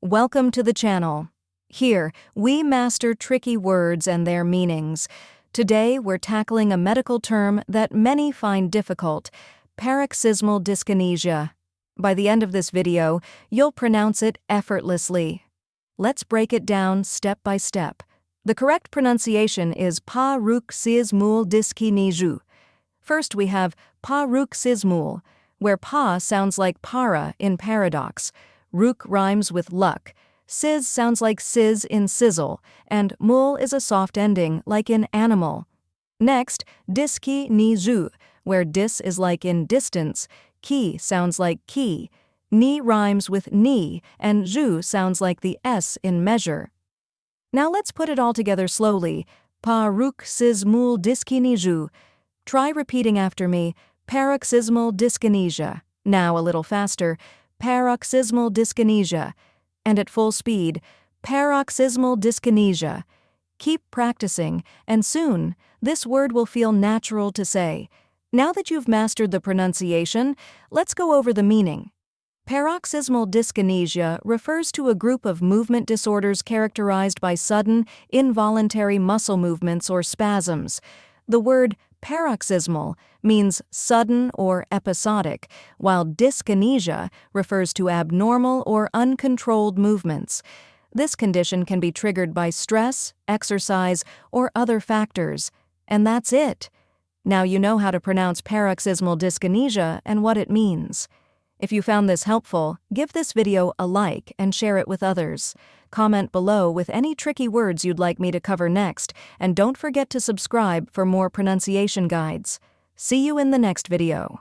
Welcome to the channel. Here, we master tricky words and their meanings. Today, we're tackling a medical term that many find difficult: paroxysmal dyskinesia. By the end of this video, you'll pronounce it effortlessly. Let's break it down step by step. The correct pronunciation is paroxysmal dyskinesia. First, we have paroxysmal, where pa sounds like para in paradox, ruk rhymes with luck, sis sounds like sizz in sizzle, and mul is a soft ending like in animal. Next, dyskinesia, where dis is like in distance, ki sounds like key, ni rhymes with knee, and ju sounds like the s in measure. Now let's put it all together slowly. Paroxysmal dyskinesia. Try repeating after me. Paroxysmal dyskinesia. Now a little faster. Paroxysmal dyskinesia. And at full speed. Paroxysmal dyskinesia. Keep practicing, and soon, this word will feel natural to say. Now that you've mastered the pronunciation, let's go over the meaning. Paroxysmal dyskinesia refers to a group of movement disorders characterized by sudden, involuntary muscle movements or spasms. The word paroxysmal means sudden or episodic, while dyskinesia refers to abnormal or uncontrolled movements. This condition can be triggered by stress, exercise, or other factors. And that's it. Now you know how to pronounce paroxysmal dyskinesia and what it means. If you found this helpful, give this video a like and share it with others. Comment below with any tricky words you'd like me to cover next, and don't forget to subscribe for more pronunciation guides. See you in the next video.